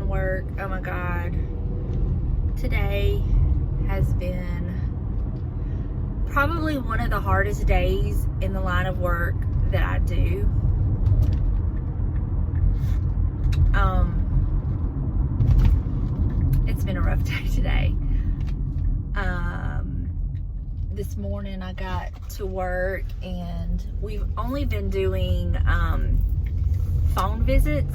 in work. Oh my God. Today has been probably one of the hardest days in the line of work that I do. It's been a rough day today. This morning I got to work and we've only been doing phone visits,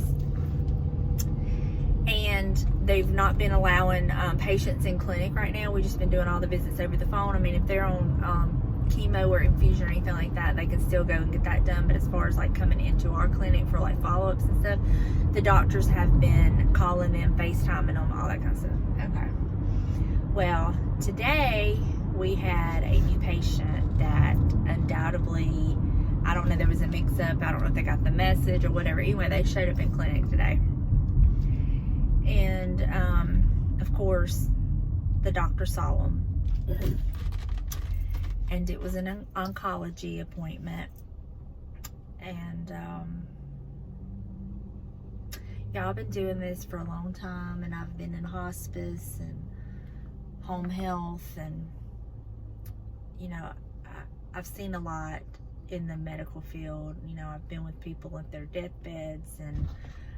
and they've not been allowing patients in clinic right now. We've just been doing all the visits over the phone. I mean, if they're on chemo or infusion or anything like that, they can still go and get that done. But as far as like coming into our clinic for like follow-ups and stuff, the doctors have been calling them, FaceTiming them, all that kind of stuff. Okay. Well, today we had a new patient that undoubtedly, I don't know, there was a mix-up. I don't know if they got the message or whatever. Anyway, they showed up in clinic today. And, of course, the doctor saw them. And it was an oncology appointment. And, yeah, I've been doing this for a long time, and I've been in hospice and home health, and, you know, I've seen a lot in the medical field. You know, I've been with people at their deathbeds, and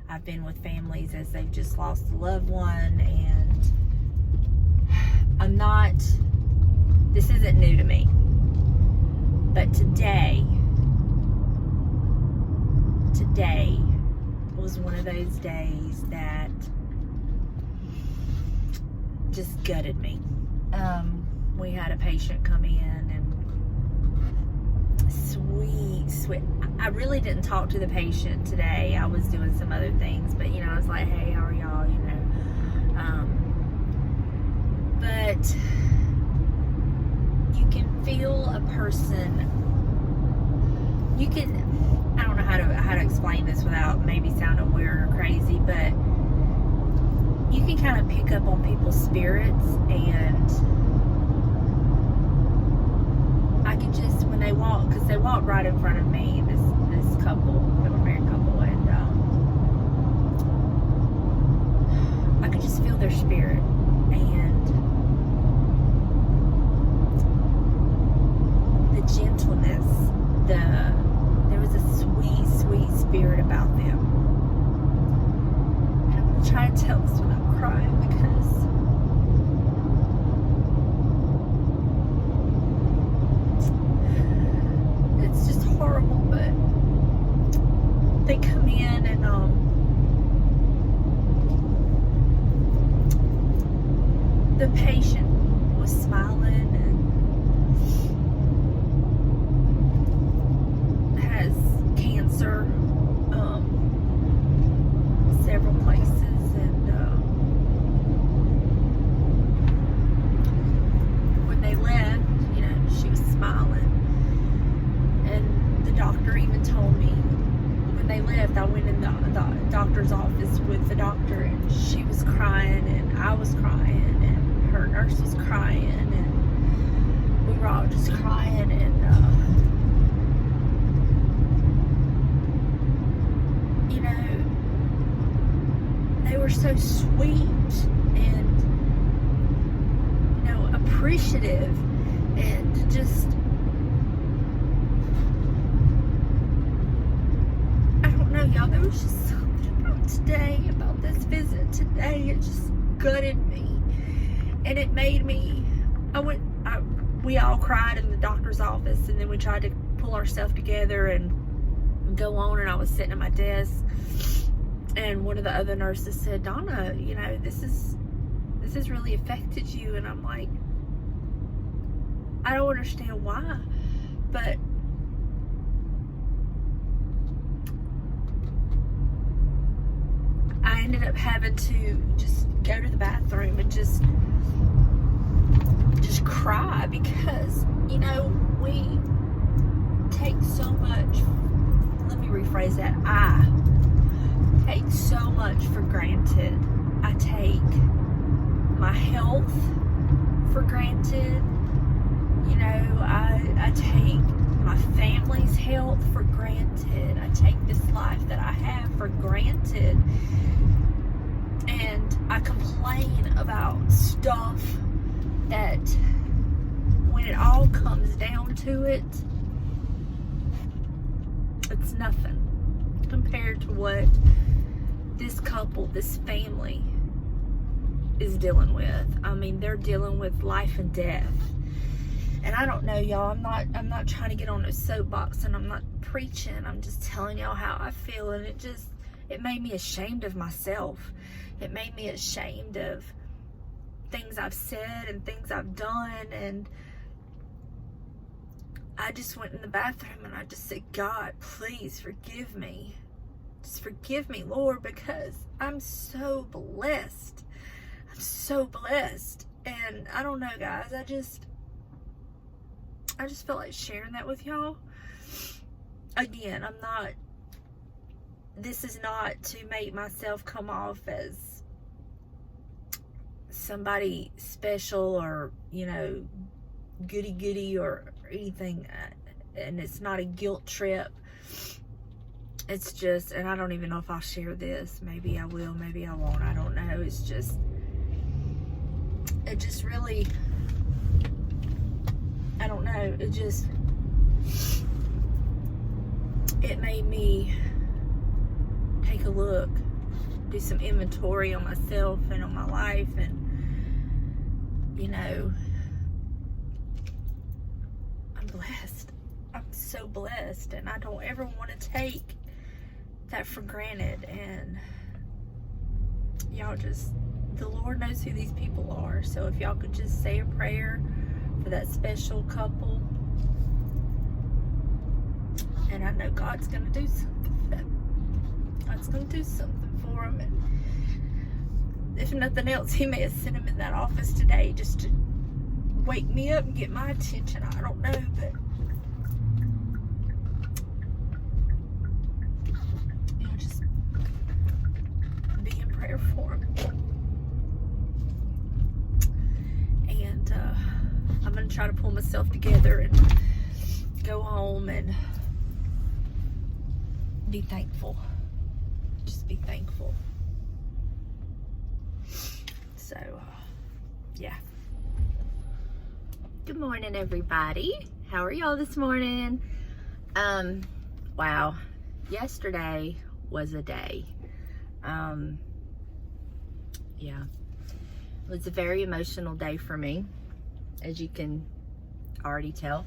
I've been with families as they've just lost a loved one, and this isn't new to me, but today was one of those days that just gutted me. We had a patient come in, and sweet. I really didn't talk to the patient today. I was doing some other things, but, you know, I was like, hey, how are y'all, you know? But you can feel a person, I don't know how to explain this without maybe sounding weird or crazy, but you can kind of pick up on people's spirits, and I could just, when they walk, because they walked right in front of me, this couple, they were a married couple, and I could just feel their spirit, and the gentleness, there was a sweet spirit about them. And I'm going to try to tell this without crying, because it's just horrible. But they come in, and the patient was smiling and has cancer, several places, and when they left, you know, she was smiling, and the doctor even told me when they left, I went in the doctor's office with the doctor, and she was crying, and I was crying, and her nurse was crying, and we were all just crying, and you know, they were so sweet and, you know, appreciative, and just, I don't know, y'all, there was just something about today, about this visit today, it just gutted me, and it made me, we all cried in the doctor's office, and then we tried to pull ourselves together and go on, and I was sitting at my desk, and one of the other nurses said, Donna, you know, this has really affected you, and I'm like, I don't understand why, but I ended up having to just go to the bathroom and just cry, because, you know, we take so much, let me rephrase that, I take so much for granted. I take my health for granted, you know, I take my family's health for granted, I take this life that I have for granted, And I complain about stuff that when it all comes down to it, it's nothing compared to what this couple, this family is dealing with. I mean, they're dealing with life and death. And I don't know, y'all, I'm not trying to get on a soapbox, and I'm not preaching. I'm just telling y'all how I feel, and it made me ashamed of myself. It made me ashamed of things I've said and things I've done, and I just went in the bathroom and I just said, God, please forgive me. Just forgive me, Lord, because I'm so blessed. I'm so blessed. And I don't know, guys, I just felt like sharing that with y'all. Again, this is not to make myself come off as somebody special or, you know, goody or anything, and it's not a guilt trip. It's just, and I don't even know if I'll share this. Maybe I will, maybe I won't, I don't know. It just really, I don't know, it made me take a look, do some inventory on myself and on my life, and you know, I'm blessed. I'm so blessed, and I don't ever want to take that for granted. And y'all the Lord knows who these people are. So if y'all could just say a prayer for that special couple, and I know God's gonna do something for them. God's gonna do something for them, and if nothing else, He may have sent them in that office today just to wake me up and get my attention. I don't know, but you know, just be in prayer for them. And I'm gonna try to pull myself together and go home and be thankful. Just be thankful. So, yeah. Good morning, everybody. How are y'all this morning? Wow. Yesterday was a day. Yeah. It was a very emotional day for me, as you can already tell.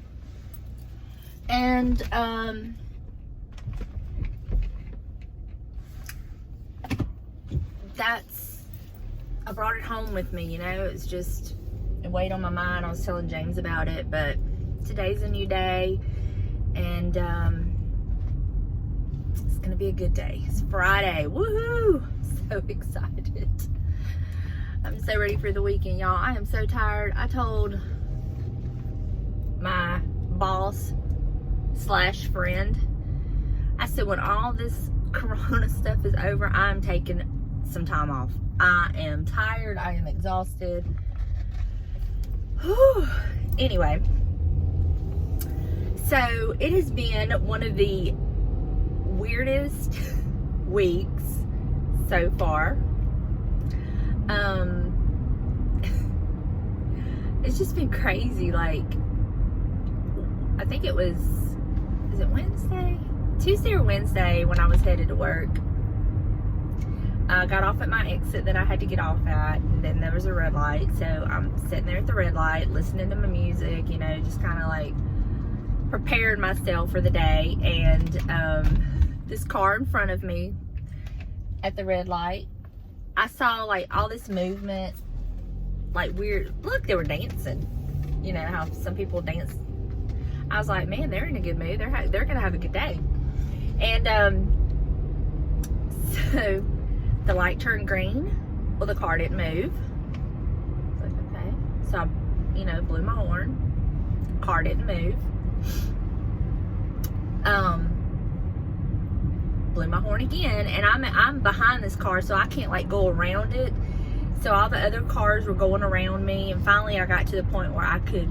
And, I brought it home with me, you know. It was just a weight on my mind. I was telling James about it, but today's a new day, and it's gonna be a good day. It's Friday. Woohoo! So excited. I'm so ready for the weekend, y'all. I am so tired. I told my boss / friend, I said, when all this corona stuff is over, I'm taking some time off. I am tired. I am exhausted. Whew. Anyway, so it has been one of the weirdest weeks so far. It's just been crazy. Like, I think it was, is it Wednesday? Tuesday or Wednesday when I was headed to work. I got off at my exit that I had to get off at, and then there was a red light. So I'm sitting there at the red light, listening to my music, you know, just kind of like preparing myself for the day. And this car in front of me at the red light, I saw like all this movement, like weird. Look, they were dancing. You know how some people dance. I was like, man, they're in a good mood. They're gonna have a good day. And so the light turned green. Well, the car didn't move. I was like, okay. So I, you know, blew my horn. Car didn't move. Blew my horn again, and I'm behind this car, so I can't like go around it. So all the other cars were going around me, and finally I got to the point where I could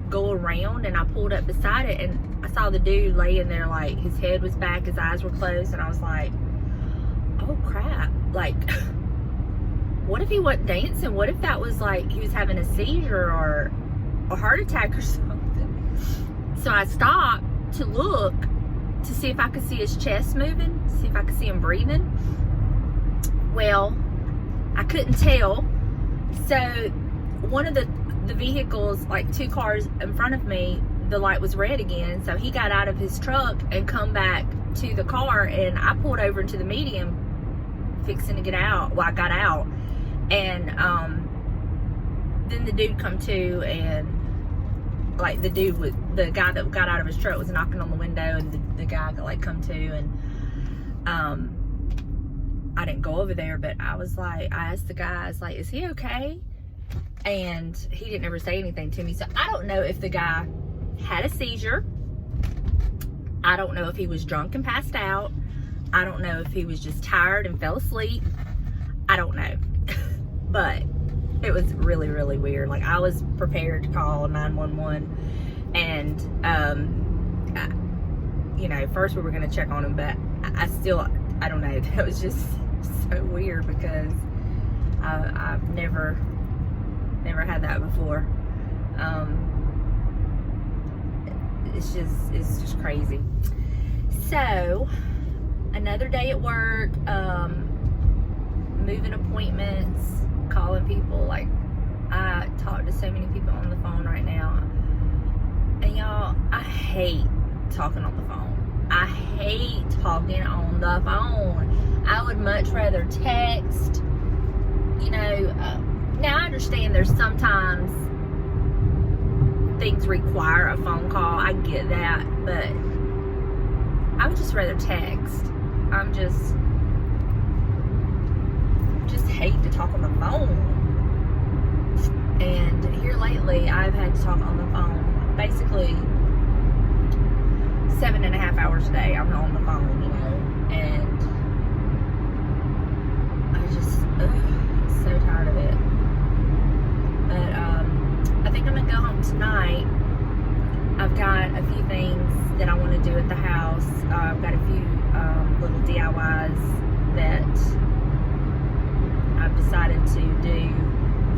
go around, and I pulled up beside it, and I saw the dude laying there, like his head was back, his eyes were closed, and I was like, oh crap, like what if he wasn't dancing? What if that was like he was having a seizure or a heart attack or something? So I stopped to look to see if I could see his chest moving, see if I could see him breathing. Well, I couldn't tell. So one of the vehicles, like 2 cars in front of me, the light was red again. So he got out of his truck and come back to the car, and I pulled over into the median fixing to get out. Well, I got out, and then the dude come to, and like the guy that got out of his truck was knocking on the window, and the guy like come to, and I didn't go over there, but I asked the guy, I was like, is he okay? And he didn't ever say anything to me. So I don't know if the guy had a seizure. I don't know if he was drunk and passed out. I don't know if he was just tired and fell asleep. I don't know. But it was really, really weird. Like, I was prepared to call 911, and you know, first we were going to check on him, but I don't know. That was just so weird, because I've never had that before. It's just crazy. So another day at work, moving appointments, calling people. Like, I talk to so many people on the phone right now, and y'all, I hate talking on the phone. I hate talking on the phone. I would much rather text. You know, now I understand there's sometimes things require a phone call. I get that, but I would just rather text. I'm just hate to talk on the phone. And here lately, I've had to talk on the phone basically 7.5 hours a day. I'm on the phone, you know, and I just so tired of it. But I think I'm gonna go home tonight. I've got a few things that I want to do at the house. I've got a few little DIYs that I've decided to do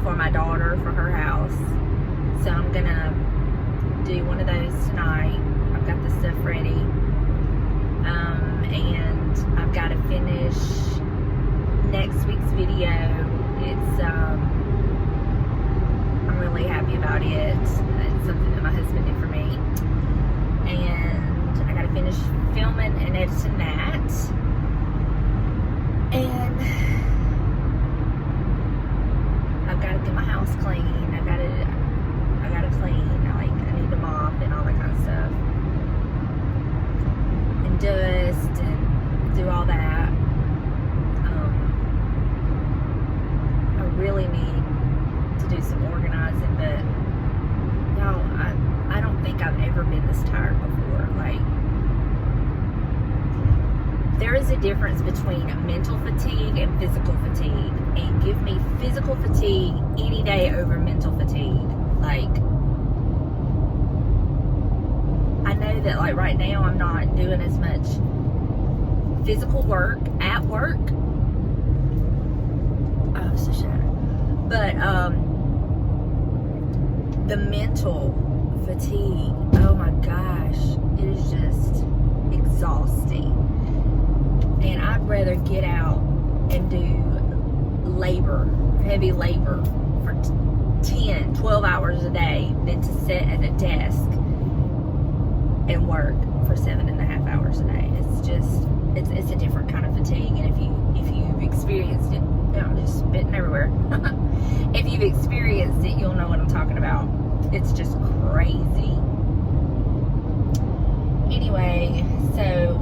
for my daughter for her house. So I'm gonna do one of those tonight. I've got the stuff ready, and I've got to finish next week's video. It's I'm really happy about it. It's something that my husband did for me, and I got to finish filming and editing that. And I've got to get my house clean. I gotta clean. I need to mop and all that kind of stuff, and dust and do all that. I really need to do some organizing, but y'all, I don't think I've ever been this tired before. Like, there is a difference between mental fatigue and physical fatigue, and give me physical fatigue any day over mental fatigue. Like, I know that, like, right now I'm not doing as much physical work at work. Oh, so shattered. But the mental fatigue, oh my gosh, it is just exhausting. And I'd rather get out and do heavy labor for 10, 12 hours a day than to sit at a desk and work for 7.5 hours a day. It's just, it's a different kind of fatigue. And if you've experienced it, I'm just spitting everywhere. If you've experienced it, you'll know what I'm talking about. It's just crazy. Anyway, so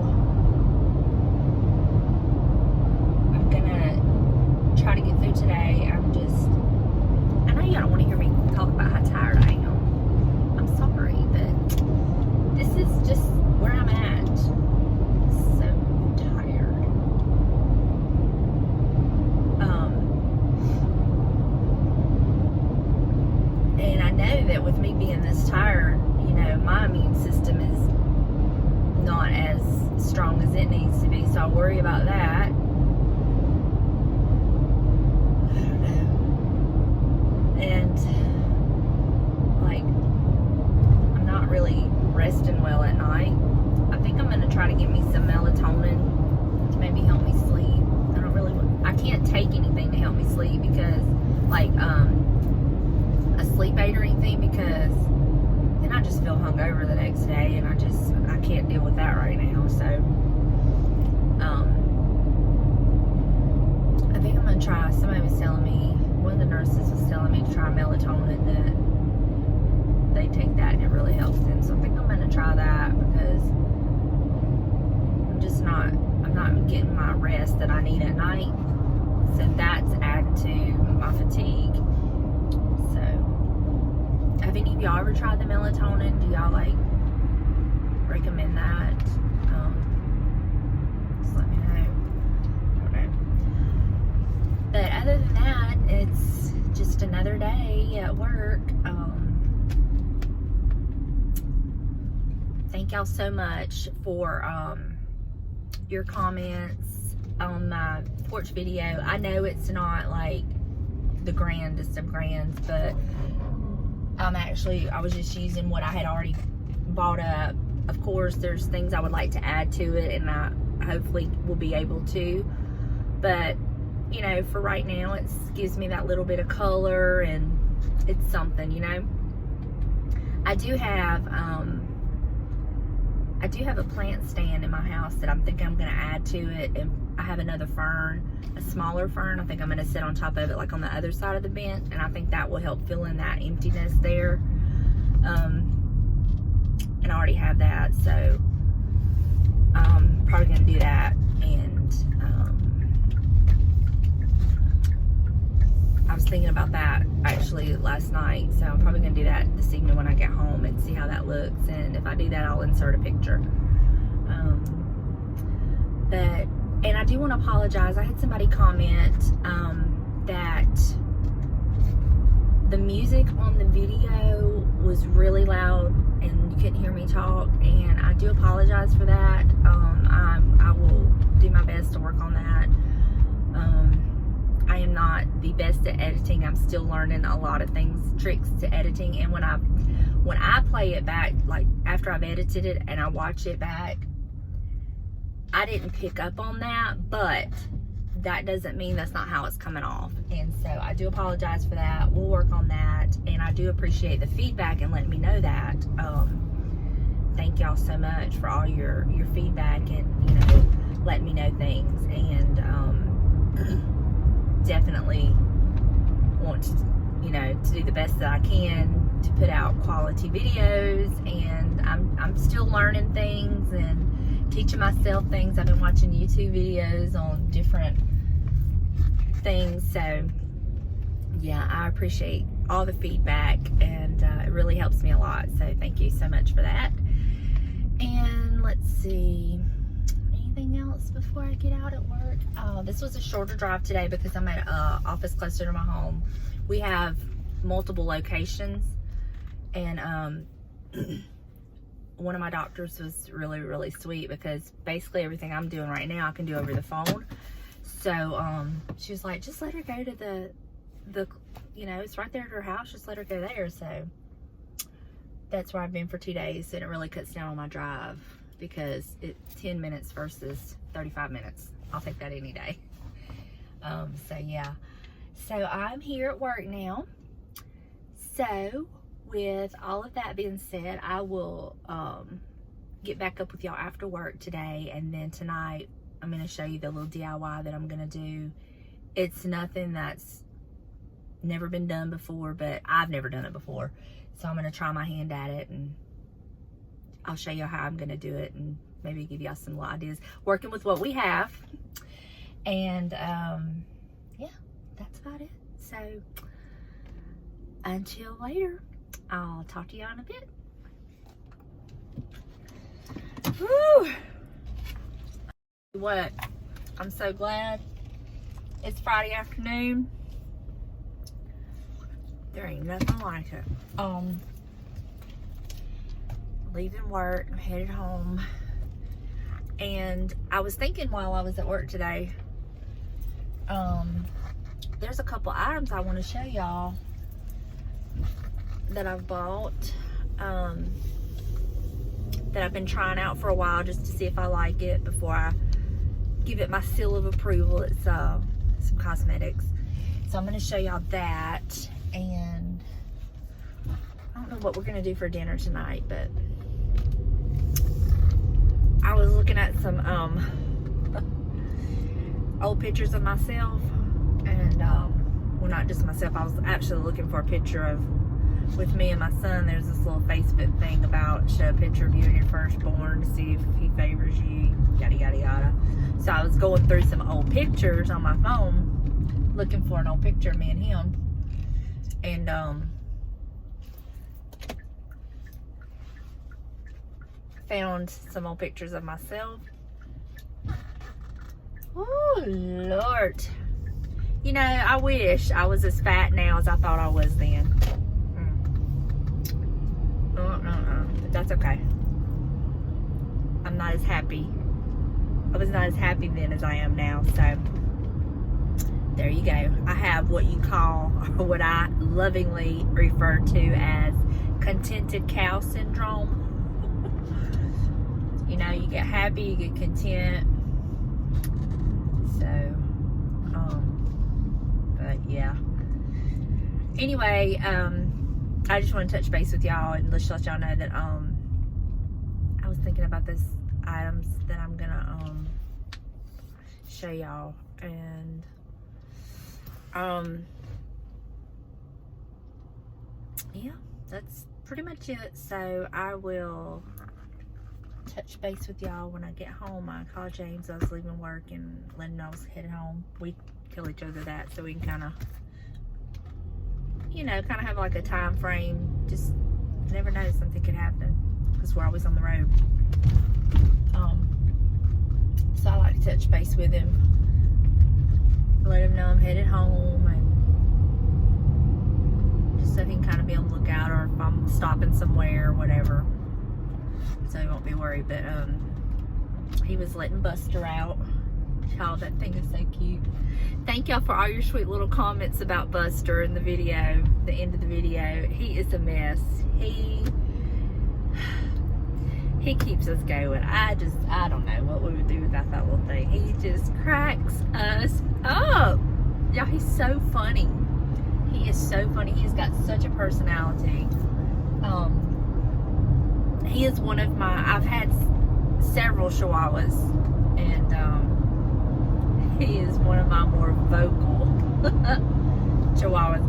I'm gonna try to get through today. I know y'all don't want to hear me talk about how tired I am. I'm sorry, but this is just where I'm at. So tired. And I know that with me being this tired, you know, my immune system is not as strong as it needs to be, so I worry about that. I don't And like, I'm not really resting well at night. I think I'm gonna try to get me some melatonin to maybe help me sleep. I can't take anything to help me sleep because, like, a sleep aid or anything, because then I just feel hungover the next day, and I can't deal with that right now. So, I think I'm gonna try. Somebody was telling me, one of the nurses was telling me to try melatonin, that they take that and it really helps them. So I think I'm gonna try that, because I'm not getting my rest that I need at night. So that's added to my fatigue. So, have any of y'all ever tried the melatonin? Do y'all like recommend that? Just let me know. Okay. But other than that, it's just another day at work. Thank y'all so much for your comments on my porch video. I know it's not like the grandest of grands, but I was just using what I had already bought up. Of course, there's things I would like to add to it, and I hopefully will be able to. But, you know, for right now, it gives me that little bit of color, and it's something, you know. I do have a plant stand in my house that I'm thinking I'm going to add to it. And I have another fern, a smaller fern. I think I'm going to sit on top of it, like on the other side of the bench. And I think that will help fill in that emptiness there. And I already have that. So I'm probably going to do that. And I was thinking about that actually last night. So I'm probably going to do that this evening when I get home and see how that looks. And if I do that, I'll insert a picture. And I do want to apologize. I had somebody comment that the music on the video was really loud and you couldn't hear me talk, and I do apologize for that. I will do my best to work on that. I am not the best at editing. I'm still learning a lot of things, tricks to editing, and when I play it back, like after I've edited it and I watch it back, I didn't pick up on that, but that doesn't mean that's not how it's coming off. And so I do apologize for that. We'll work on that, and I do appreciate the feedback and letting me know that. Thank y'all so much for all your feedback and, you know, letting me know things. And definitely want to, you know, to do the best that I can to put out quality videos. And I'm still learning things and teaching myself things. I've been watching YouTube videos on different things. So yeah, I appreciate all the feedback, and it really helps me a lot. So thank you so much for that. And let's see, anything else before I get out at work? This was a shorter drive today because I'm at an office closer to my home. We have multiple locations, and one of my doctors was really, really sweet, because basically everything I'm doing right now I can do over the phone. So she was like, just let her go to the you know, it's right there at her house, just let her go there. So that's where I've been for 2 days, and it really cuts down on my drive, because it's 10 minutes versus 35 minutes. I'll take that any day. So yeah, so I'm here at work now. So with all of that being said, I will get back up with y'all after work today, and then tonight I'm going to show you the little DIY that I'm going to do. It's nothing that's never been done before, but I've never done it before, so I'm going to try my hand at it, and I'll show you how I'm going to do it, and maybe give y'all some little ideas working with what we have. And yeah, that's about it. So until later, I'll talk to y'all in a bit. Woo! What? I'm so glad it's Friday afternoon. There ain't nothing like it. Leaving work, I'm headed home. And I was thinking while I was at work today, there's a couple items I want to show y'all that I've bought, that I've been trying out for a while just to see if I like it before I give it my seal of approval. It's some cosmetics. So I'm going to show y'all that, and I don't know what we're going to do for dinner tonight, but I was looking at some old pictures of myself, and well, not just myself, I was actually looking for a picture of with me and my son. There's this little Facebook thing about show a picture of you and your firstborn to see if he favors you, yada yada yada. So I was going through some old pictures on my phone looking for an old picture of me and him, and found some old pictures of myself. Oh Lord, you know, I wish I was as fat now as I thought I was then. But that's okay. I'm not as happy. I was not as happy then as I am now. So there you go. I have what you call, or what I lovingly refer to as, contented cow syndrome. You know, you get happy, you get content. So, but yeah. Anyway, I just want to touch base with y'all and just let y'all know that I was thinking about those items that I'm gonna show y'all, and yeah, that's pretty much it. So I will touch base with y'all when I get home. I called James. I was leaving work and letting him know I was headed home. We tell each other that so we can kind of, you know, kind of have like a time frame. Just never know, something could happen because we're always on the road. So I like to touch base with him, let him know I'm headed home, and just so he can kind of be on the lookout, or if I'm stopping somewhere or whatever, so he won't be worried. But he was letting Buster out. Y'all, that thing is so cute. Thank y'all for all your sweet little comments about Buster in the video, the end of the video. He is a mess. He keeps us going. I don't know what we would do without that little thing. He just cracks us up. Y'all, he's so funny. He is so funny. He's got such a personality. He is one of my, I've had several Chihuahuas, and he is one of my more vocal Chihuahuas.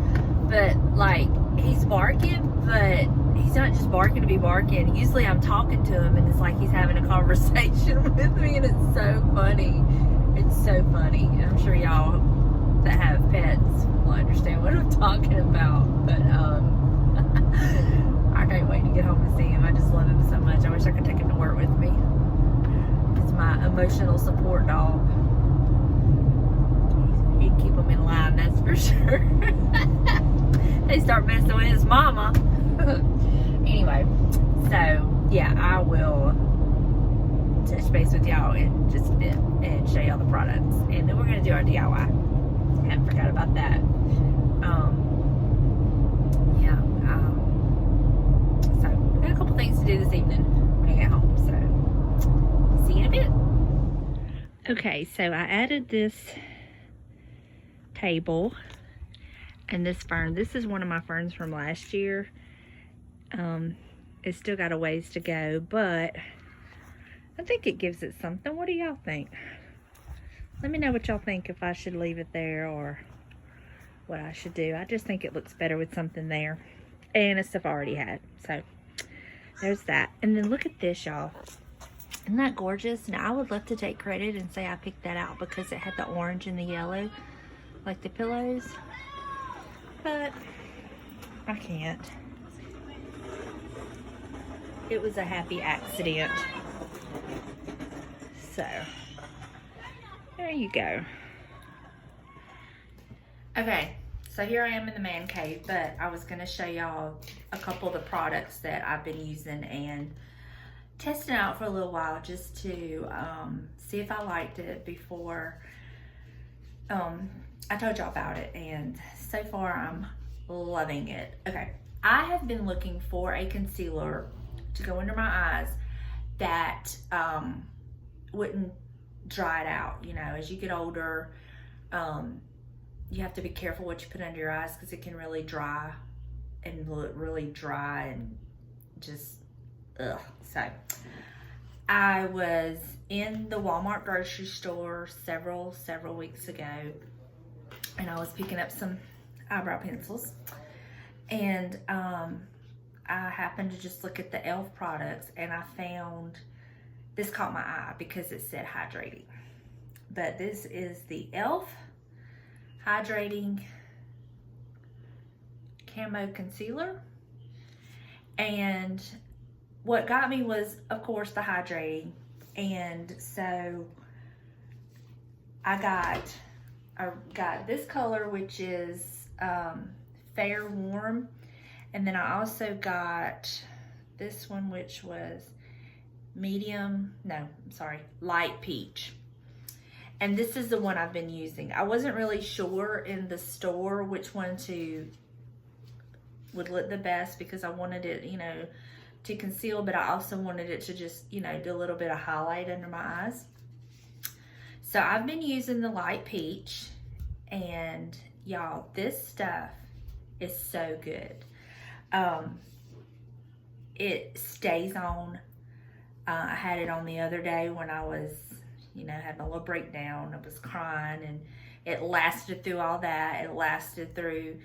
But like, he's barking, but he's not just barking to be barking. Usually I'm talking to him and it's like he's having a conversation with me, and it's so funny. It's so funny. And I'm sure y'all that have pets will understand what I'm talking about. But I can't wait to get home and see him. I just love him so much. I wish I could take him to work with me. It's my emotional support dog. He'd keep him in line, that's for sure. They start messing with his mama. Anyway, so yeah, I will touch base with y'all in just a bit and show y'all the products, and then we're gonna do our DIY. Haven't forgot about that. So I got a couple things to do this evening when I get home. So see you in a bit. Okay, so I added this table and this fern. This is one of my ferns from last year. It's still got a ways to go, but I think it gives it something. What do y'all think? Let me know what y'all think, if I should leave it there or what I should do. I just think it looks better with something there, and it's stuff I already had. So there's that. And then look at this, y'all. Isn't that gorgeous? Now I would love to take credit and say I picked that out because it had the orange and the yellow like the pillows, but I can't. It was a happy accident. So there you go. Okay, so here I am in the man cave, but I was gonna show y'all a couple of the products that I've been using and testing out for a little while, just to see if I liked it before I told y'all about it, and so far I'm loving it. Okay, I have been looking for a concealer to go under my eyes that wouldn't dry it out. You know, as you get older, you have to be careful what you put under your eyes because it can really dry and look really dry and just ugh. So I was in the Walmart grocery store several weeks ago, and I was picking up some eyebrow pencils, and I happened to just look at the e.l.f. products, and I found this caught my eye because it said hydrating. But this is the e.l.f. hydrating camo concealer, and what got me was, of course, the hydrating. And so I got this color, which is fair warm, and then I also got this one, which was light peach. And this is the one I've been using. I wasn't really sure in the store which one would look the best because I wanted it, you know, to conceal, but I also wanted it to just, you know, do a little bit of highlight under my eyes. So I've been using the light peach, and y'all, this stuff is so good. It stays on. I had it on the other day when I was, you know, having a little breakdown. I was crying, and it lasted through all that. It lasted through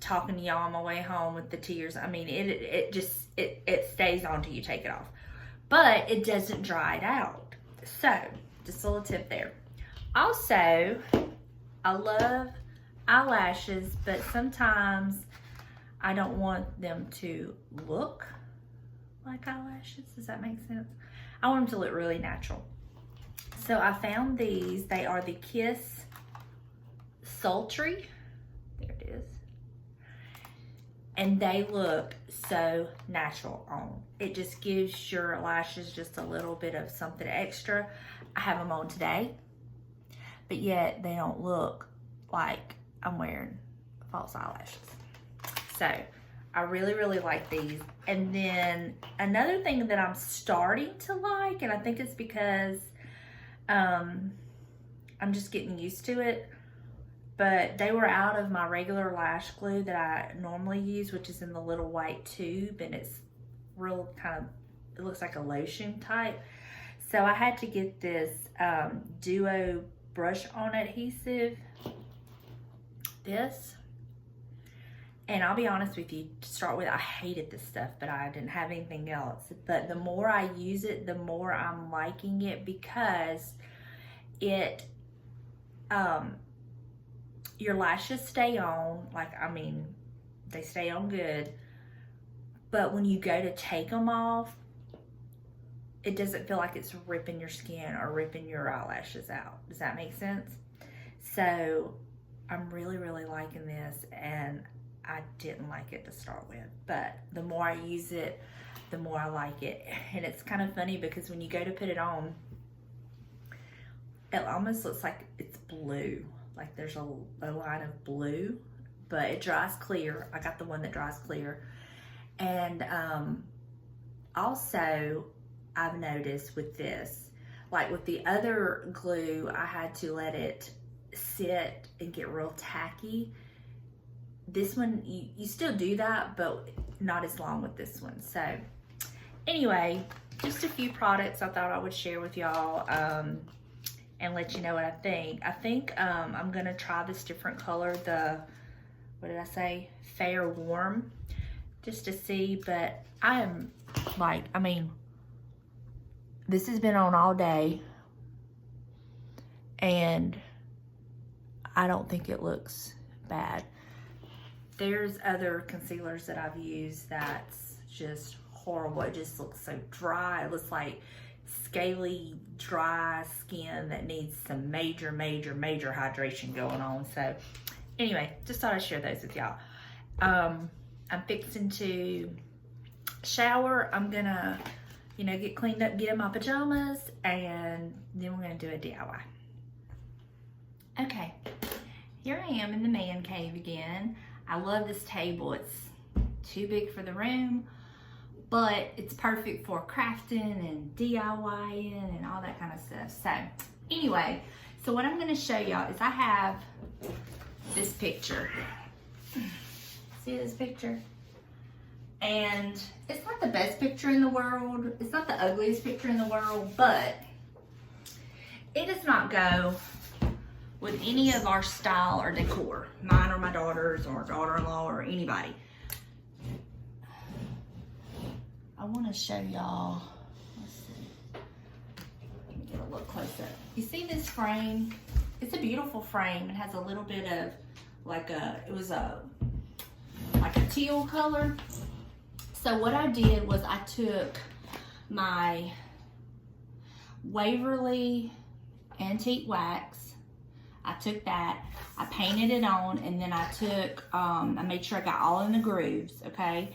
talking to y'all on my way home with the tears. I mean, it stays on till you take it off, but it doesn't dry it out. So just a little tip there. Also, I love eyelashes, but sometimes I don't want them to look like eyelashes. Does that make sense? I want them to look really natural. So I found these. They are the Kiss Sultry. There it is. And they look so natural on. It just gives your lashes just a little bit of something extra. I have them on today, but yet they don't look like I'm wearing false eyelashes. So I really like these. And then another thing that I'm starting to like, and I think it's because I'm just getting used to it, but they were out of my regular lash glue that I normally use, which is in the little white tube, and it's real kind of, it looks like a lotion type. So I had to get this Duo brush on adhesive, this. And I'll be honest with you, to start with, I hated this stuff, but I didn't have anything else. But the more I use it, the more I'm liking it, because it, your lashes stay on, like, I mean, they stay on good, but when you go to take them off, it doesn't feel like it's ripping your skin or ripping your eyelashes out. Does that make sense? So I'm really liking this, and I didn't like it to start with, but the more I use it, the more I like it. And it's kind of funny because when you go to put it on, it almost looks like it's blue. Like there's a line of blue, but it dries clear. I got the one that dries clear. And also, I've noticed with this, like with the other glue, I had to let it sit and get real tacky. This one, you still do that, but not as long with this one. So anyway, just a few products I thought I would share with y'all and let you know what I think. I think I'm gonna try this different color, the, what did I say? Fair Warm, just to see, but I am like, I mean, this has been on all day, and I don't think it looks bad. There's other concealers that I've used that's just horrible. It just looks so dry. It looks like scaly, dry skin that needs some major hydration going on. So anyway, just thought I'd share those with y'all. I'm fixing to shower. I'm gonna, you know, get cleaned up, get in my pajamas, and then we're gonna do a DIY. Okay, here I am in the man cave again. I love this table. It's too big for the room, but it's perfect for crafting and DIYing and all that kind of stuff. So anyway, so what I'm gonna show y'all is I have this picture. See this picture? And it's not the best picture in the world. It's not the ugliest picture in the world, but it does not go with any of our style or decor, mine or my daughter's or daughter-in-law or anybody. I want to show y'all, let's see, let me get a look closer. You see this frame? It's a beautiful frame. It has a little bit of like like a teal color. So what I did was I took my Waverly antique wax. I took that, I painted it on, and then I took, I made sure I got all in the grooves, okay?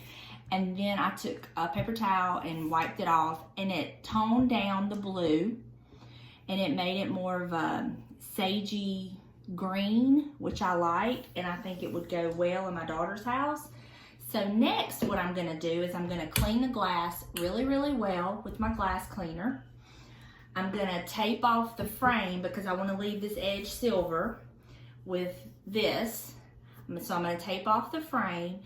And then I took a paper towel and wiped it off, and it toned down the blue, and it made it more of a sagey green, which I like, and I think it would go well in my daughter's house. So next, what I'm gonna do is I'm gonna clean the glass really, really well with my glass cleaner. I'm gonna tape off the frame because I wanna leave this edge silver with this. So I'm gonna tape off the frame,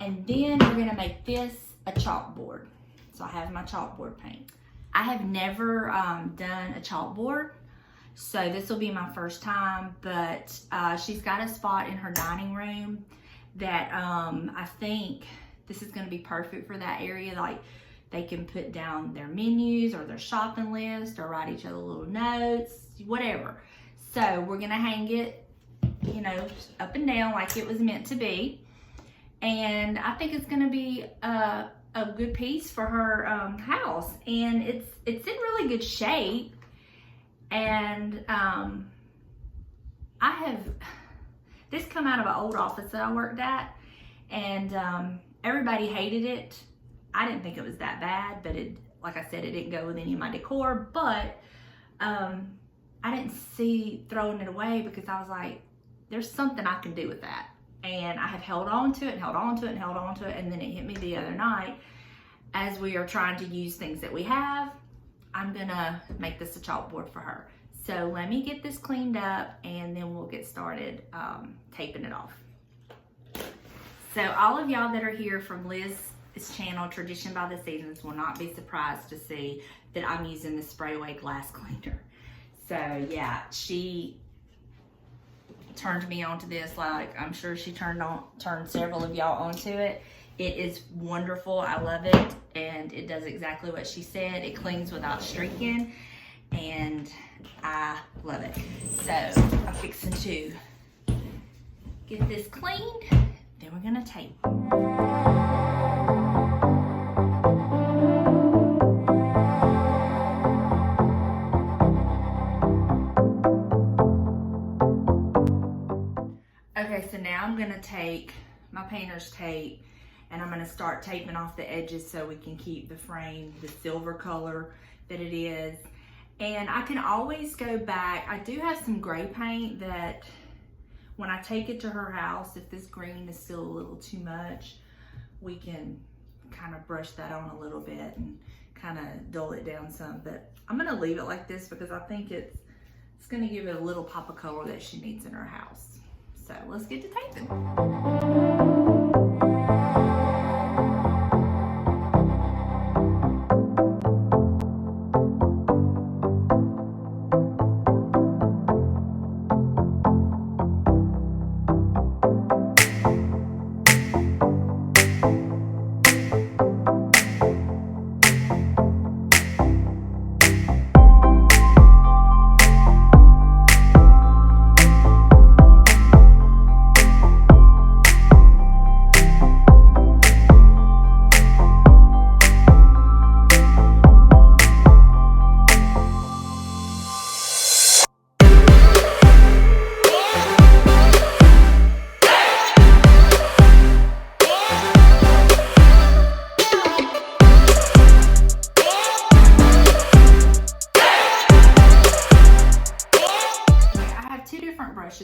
and then we're gonna make this a chalkboard. So I have my chalkboard paint. I have never done a chalkboard, so this will be my first time, but she's got a spot in her dining room that I think this is gonna be perfect for that area. Like, they can put down their menus or their shopping list or write each other little notes, whatever. So we're gonna hang it, you know, up and down like it was meant to be. And I think it's gonna be a good piece for her house. And it's in really good shape. And this come out of an old office that I worked at, and everybody hated it. I didn't think it was that bad, but it, like I said, it didn't go with any of my decor, but I didn't see throwing it away because I was like, there's something I can do with that. And I have held on to it and held on to it and held on to it, and then it hit me the other night as we are trying to use things that we have. I'm gonna make this a chalkboard for her. So let me get this cleaned up and then we'll get started taping it off. So all of y'all that are here from Liz's channel, Tradition by the Seasons, will not be surprised to see that I'm using the spray away glass cleaner. So yeah, she turned me onto this, like I'm sure she turned several of y'all onto it. It is wonderful. I love it, and it does exactly what she said. It cleans without streaking, and I love it. So I'm fixing to get this cleaned, then we're gonna tape. Okay, so now I'm gonna take my painter's tape and I'm gonna start taping off the edges so we can keep the frame the silver color that it is. And I can always go back. I do have some gray paint that when I take it to her house, if this green is still a little too much, we can kind of brush that on a little bit and kind of dull it down some. But I'm gonna leave it like this because I think it's gonna give it a little pop of color that she needs in her house. So let's get to taping.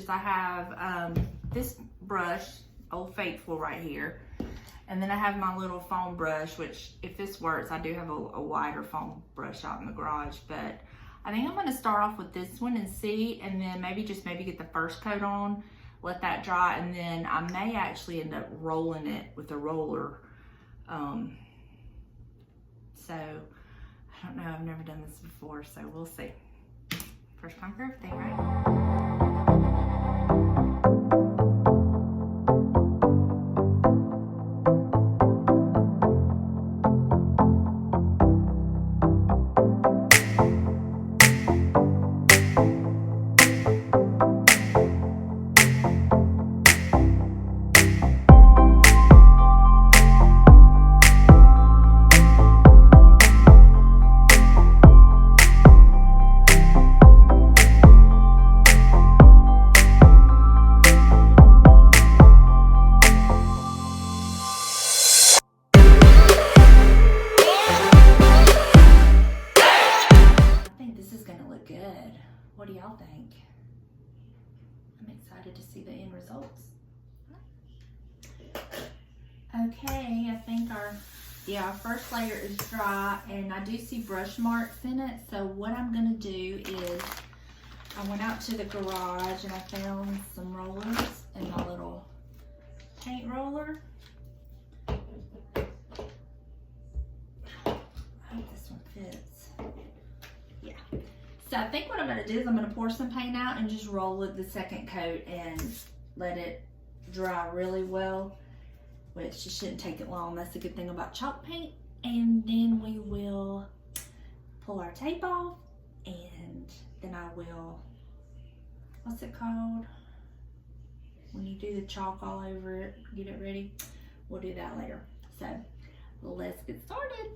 I have this brush, Old Faithful right here, And then I have my little foam brush, which if this works, I do have a wider foam brush out in the garage, but I think I'm gonna start off with this one and see, and then maybe get the first coat on, let that dry, and then I may actually end up rolling it with a roller. So I don't know, I've never done this before, so we'll see. First time for everything, right? What do y'all think? I'm excited to see the end results. Okay, I think our first layer is dry, and I do see brush marks in it. So what I'm gonna do is, I went out to the garage and I found some rollers and my little paint roller. I hope this one fits. Yeah. So I think what I'm gonna do is I'm gonna pour some paint out and just roll it the second coat and let it dry really well, which just shouldn't take it long. That's the good thing about chalk paint. And then we will pull our tape off, and then I will, what's it called? When you do the chalk all over it, get it ready. We'll do that later. So let's get started.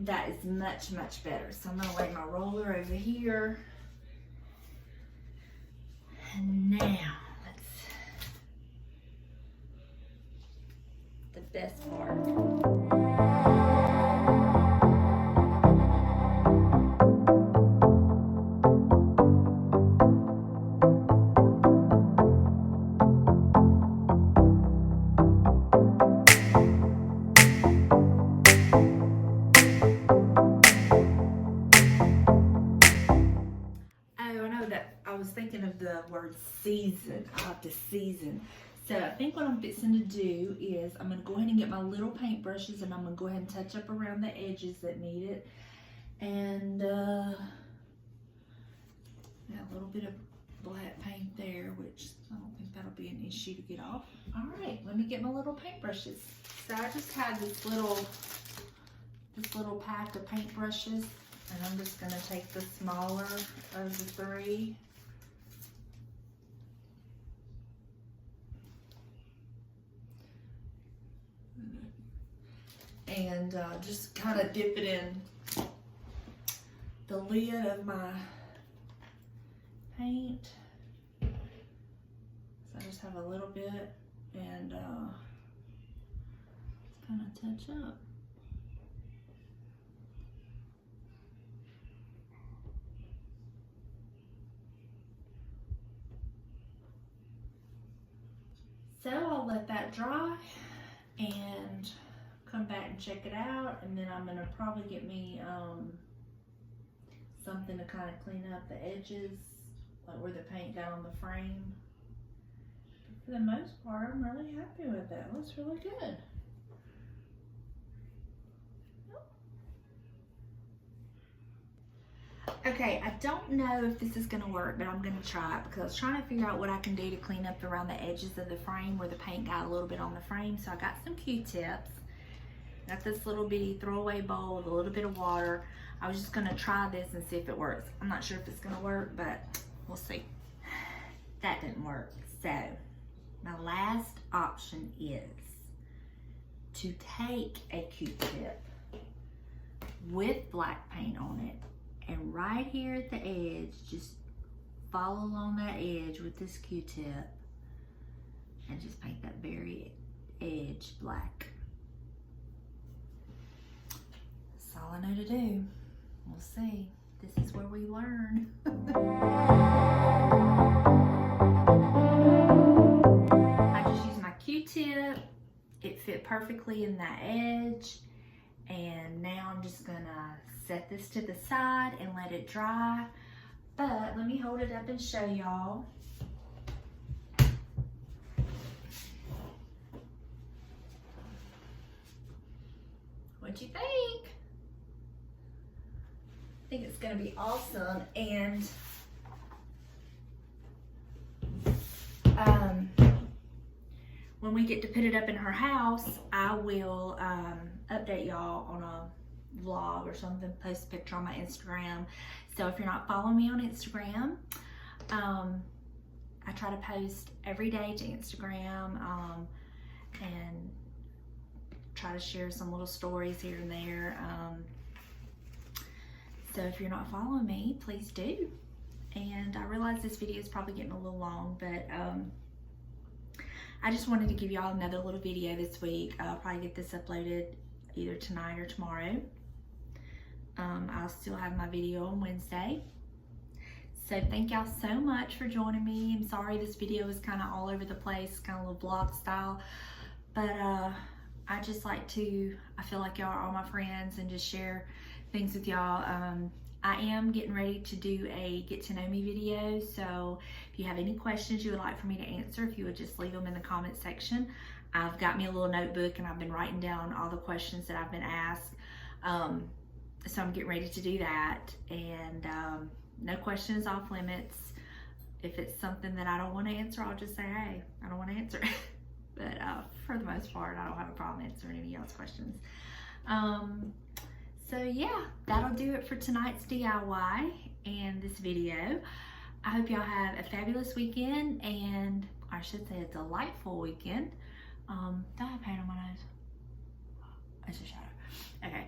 That is much better. So I'm gonna lay my roller over here. And now the best part. Thinking of the word season. I have to season. So I think what I'm fixing to do is I'm going to go ahead and get my little paint brushes, and I'm going to go ahead and touch up around the edges that need it. And a little bit of black paint there, which I don't think that'll be an issue to get off. All right, let me get my little paint brushes. So I just had this little pack of paint brushes, and I'm just going to take the smaller of the three. And just kind of dip it in the lid of my paint. So I just have a little bit, and kind of touch up. So I'll let that dry and come back and check it out, and then I'm gonna probably get me something to kind of clean up the edges, like where the paint got on the frame. But for the most part, I'm really happy with that. It looks really good. Okay, I don't know if this is gonna work, but I'm gonna try it because I was trying to figure out what I can do to clean up around the edges of the frame where the paint got a little bit on the frame. So I got some Q-tips. Got this little bitty throwaway bowl with a little bit of water. I was just gonna try this and see if it works. I'm not sure if it's gonna work, but we'll see. That didn't work. So my last option is to take a Q-tip with black paint on it. And right here at the edge, just follow along that edge with this Q-tip and just paint that very edge black. That's all I know to do. We'll see. This is where we learn. I just used my Q-tip. It fit perfectly in that edge. And now I'm just gonna set this to the side and let it dry. But let me hold it up and show y'all. What'd you think? I think it's gonna be awesome. And when we get to put it up in her house, I will update y'all on a vlog or something, post a picture on my Instagram. So if you're not following me on Instagram, I try to post every day to Instagram and try to share some little stories here and there. So if you're not following me, please do. And I realize this video is probably getting a little long, but I just wanted to give y'all another little video this week. I'll probably get this uploaded either tonight or tomorrow. I'll still have my video on Wednesday. So thank y'all so much for joining me. I'm sorry this video is kind of all over the place, kind of a little vlog style, but I just like to, I feel like y'all are all my friends and just share things with y'all. I am getting ready to do a get to know me video, so if you have any questions you would like for me to answer, if you would just leave them in the comment section. I've got me a little notebook and I've been writing down all the questions that I've been asked. So I'm getting ready to do that, and no question is off limits. If it's something that I don't want to answer, I'll just say, hey, I don't want to answer it. But for the most part, I don't have a problem answering any of y'all's questions. So yeah, that'll do it for tonight's DIY and this video. I hope y'all have a fabulous weekend, and I should say a delightful weekend. Do I have paint on my nose? It's a shadow. Okay.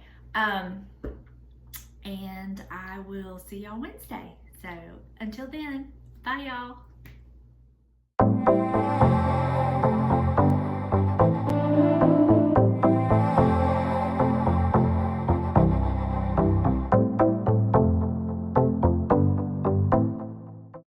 And I will see y'all Wednesday. So until then, bye y'all.